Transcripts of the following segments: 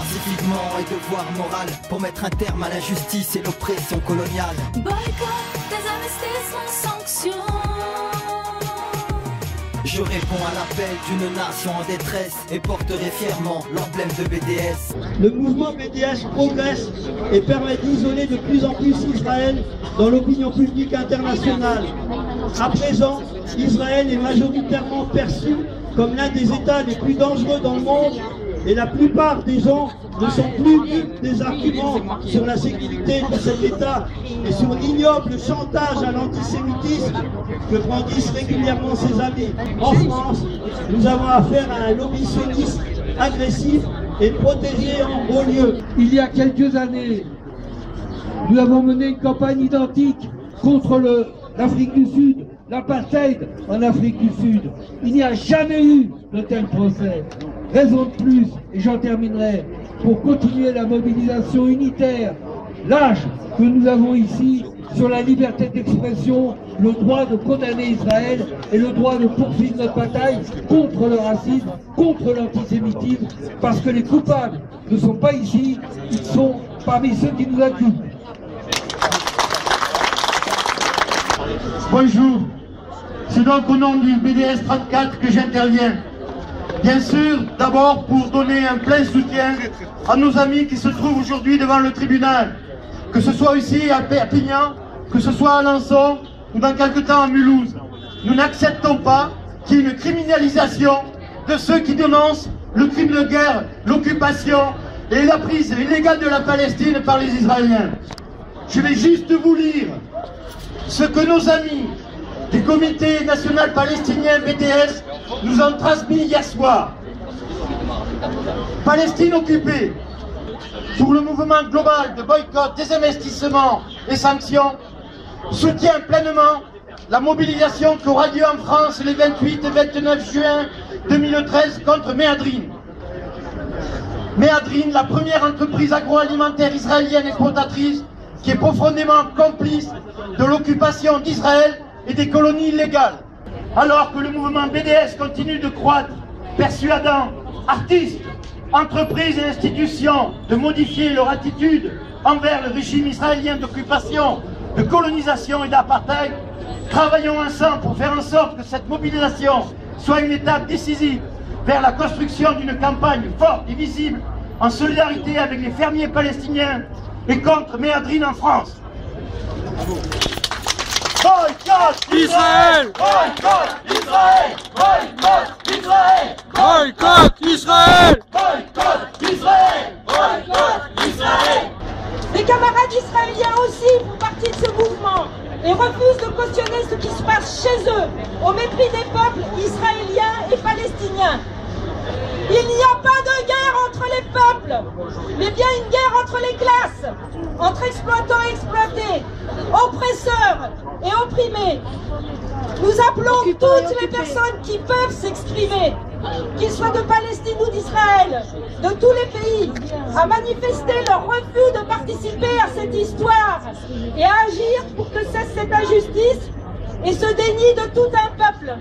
pacifiquement et devoir moral pour mettre un terme à l'injustice et l'oppression coloniale. Boycott, désinvestissement, sanctions. Je réponds à l'appel d'une nation en détresse et porterai fièrement l'emblème de BDS. Le mouvement BDS progresse et permet d'isoler de plus en plus Israël dans l'opinion publique internationale. À présent, Israël est majoritairement perçu comme l'un des États les plus dangereux dans le monde et la plupart des gens ne sont plus dupes des arguments sur la sécurité de cet État et sur l'ignoble chantage à l'antisémitisme que brandissent régulièrement ses amis. En France, nous avons affaire à un lobby sioniste agressif et protégé en haut lieu. Il y a quelques années, nous avons mené une campagne identique contre l'Afrique du Sud, l'apartheid en Afrique du Sud. Il n'y a jamais eu de tel procès. Raison de plus, et j'en terminerai, pour continuer la mobilisation unitaire, large que nous avons ici sur la liberté d'expression, le droit de condamner Israël et le droit de poursuivre notre bataille contre le racisme, contre l'antisémitisme, parce que les coupables ne sont pas ici, ils sont parmi ceux qui nous accusent. Bonjour, c'est donc au nom du BDS 34 que j'interviens. Bien sûr, d'abord pour donner un plein soutien à nos amis qui se trouvent aujourd'hui devant le tribunal, que ce soit ici à Perpignan, que ce soit à Alençon ou dans quelque temps à Mulhouse. Nous n'acceptons pas qu'il y ait une criminalisation de ceux qui dénoncent le crime de guerre, l'occupation et la prise illégale de la Palestine par les Israéliens. Je vais juste vous lire ce que nos amis du comité national palestinien BDS nous ont transmis hier soir. Palestine occupée. Pour le mouvement global de boycott, désinvestissement et sanctions, soutient pleinement la mobilisation qui aura lieu en France les 28 et 29 juin 2013 contre Méadrine. Méadrine, la première entreprise agroalimentaire israélienne exportatrice qui est profondément complice de l'occupation d'Israël et des colonies illégales. Alors que le mouvement BDS continue de croître, persuadant artistes, entreprises et institutions de modifier leur attitude envers le régime israélien d'occupation, de colonisation et d'apartheid, travaillons ensemble pour faire en sorte que cette mobilisation soit une étape décisive vers la construction d'une campagne forte et visible en solidarité avec les fermiers palestiniens et contre Méadrine en France. Boycott Israël! Boycott Israël! Boycott Israël! Boycott Israël! Boycott Israël! Boycott Israël! Les camarades israéliens aussi font partie de ce mouvement et refusent de cautionner ce qui se passe chez eux, au mépris des peuples israéliens et palestiniens. Il n'y a pas de guerre entre les peuples, mais bien une guerre entre les classes, entre exploitants et exploités, oppresseurs et opprimés. Nous appelons toutes les personnes qui peuvent s'exprimer, qu'ils soient de Palestine ou d'Israël, de tous les pays, à manifester leur refus de participer à cette histoire et à agir pour que cesse cette injustice et ce déni de tout un peuple.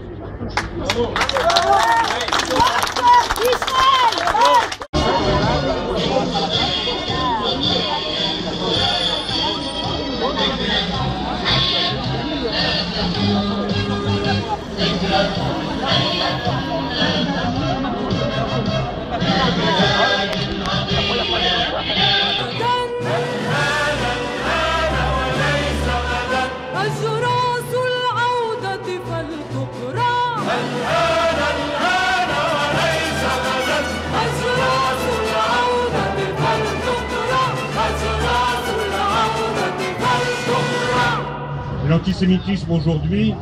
L'antisémitisme aujourd'hui,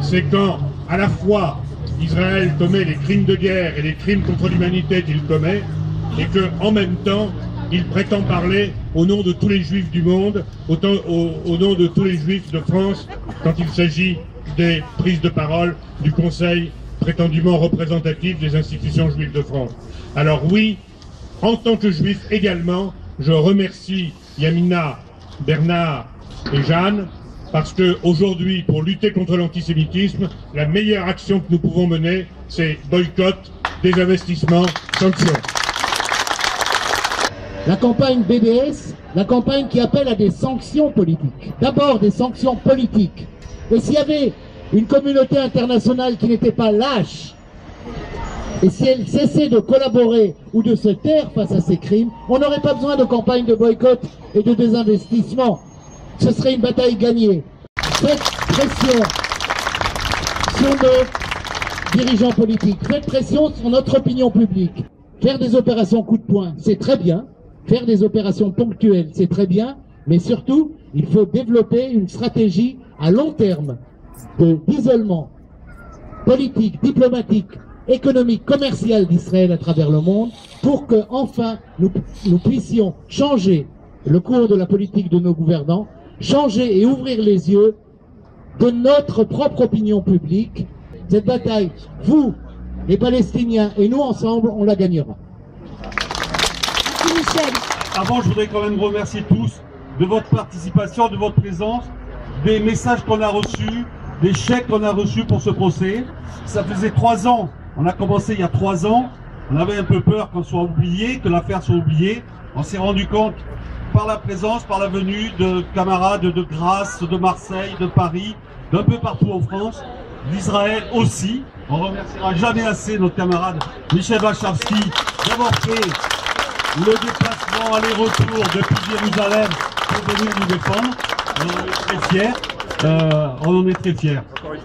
c'est quand à la fois Israël commet les crimes de guerre et les crimes contre l'humanité qu'il commet, et que en même temps il prétend parler au nom de tous les juifs du monde, au nom de tous les juifs de France, quand il s'agit des prises de parole du Conseil prétendument représentatif des institutions juives de France. Alors oui, en tant que juif également, je remercie Yamina, Bernard et Jeanne, parce qu'aujourd'hui, pour lutter contre l'antisémitisme, la meilleure action que nous pouvons mener, c'est boycott, désinvestissement, sanctions. la campagne BDS, la campagne qui appelle à des sanctions politiques. D'abord des sanctions politiques. Et s'il y avait une communauté internationale qui n'était pas lâche, et si elle cessait de collaborer ou de se taire face à ces crimes, on n'aurait pas besoin de campagne de boycott et de désinvestissement. Ce serait une bataille gagnée. Faites pression sur nos dirigeants politiques, faites pression sur notre opinion publique. Faire des opérations coup de poing, c'est très bien. Faire des opérations ponctuelles, c'est très bien. Mais surtout, il faut développer une stratégie à long terme d'isolement politique, diplomatique, économique, commercial d'Israël à travers le monde pour que enfin nous puissions changer le cours de la politique de nos gouvernants, changer et ouvrir les yeux de notre propre opinion publique. Cette bataille, vous, les Palestiniens et nous ensemble, on la gagnera. Merci Michel. Avant, je voudrais quand même remercier tous de votre participation, de votre présence, des messages qu'on a reçus, des chèques qu'on a reçus pour ce procès. Ça faisait 3 ans, on a commencé il y a 3 ans, on avait un peu peur qu'on soit oublié, que l'affaire soit oubliée. On s'est rendu compte par la présence, par la venue de camarades de Grasse, de Marseille, de Paris, d'un peu partout en France, d'Israël aussi. On ne remerciera jamais assez notre camarade Michel Wachowski d'avoir fait le déplacement aller-retour depuis Jérusalem pour venir nous défendre. On en est très fiers. On en est très fiers.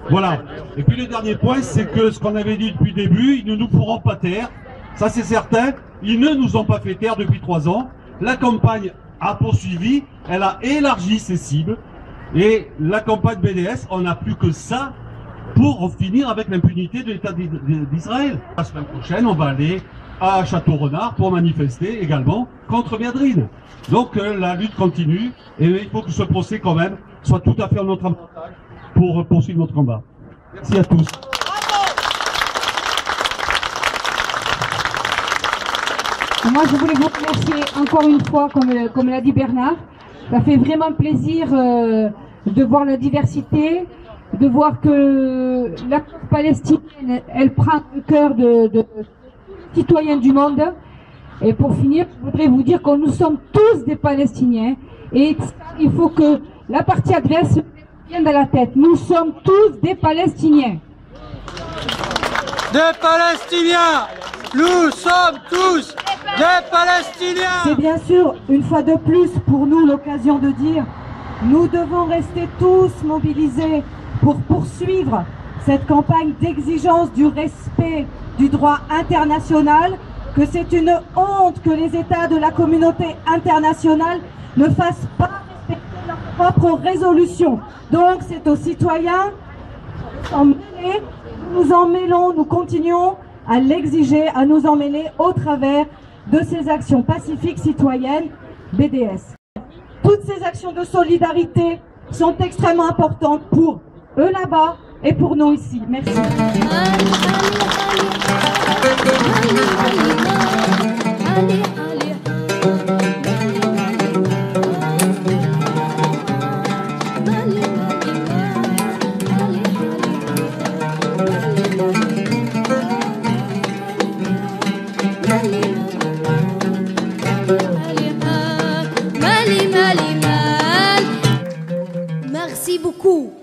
Voilà. Et puis le dernier point, c'est que ce qu'on avait dit depuis le début, ils ne nous pourront pas taire. Ça c'est certain. Ils ne nous ont pas fait taire depuis 3 ans. La campagne a poursuivi, elle a élargi ses cibles. Et la campagne BDS, on n'a plus que ça pour finir avec l'impunité de l'État d'Israël. La semaine prochaine, on va aller à Château-Renard pour manifester également contre Biadrine. Donc la lutte continue et il faut que ce procès quand même soit tout à fait en notre avantage pour poursuivre notre combat. Merci à tous. Moi, je voulais vous remercier encore une fois, comme l'a dit Bernard. Ça fait vraiment plaisir de voir la diversité, de voir que la cause palestinienne, elle prend le cœur de citoyens du monde. Et pour finir, je voudrais vous dire que nous sommes tous des Palestiniens. Et il faut que la partie adverse vienne dans la tête. Nous sommes tous des Palestiniens. Des Palestiniens! Nous sommes tous des Palestiniens! C'est bien sûr, une fois de plus, pour nous l'occasion de dire nous devons rester tous mobilisés pour poursuivre cette campagne d'exigence du respect du droit international, que c'est une honte que les États de la communauté internationale ne fassent pas respecter leurs propres résolutions. Donc c'est aux citoyens s'en mêler, nous nous en mêlons, nous continuons à l'exiger, à nous en mêler au travers de ces actions pacifiques citoyennes BDS. Toutes ces actions de solidarité sont extrêmement importantes pour eux là-bas et pour nous ici. Merci. Merci beaucoup.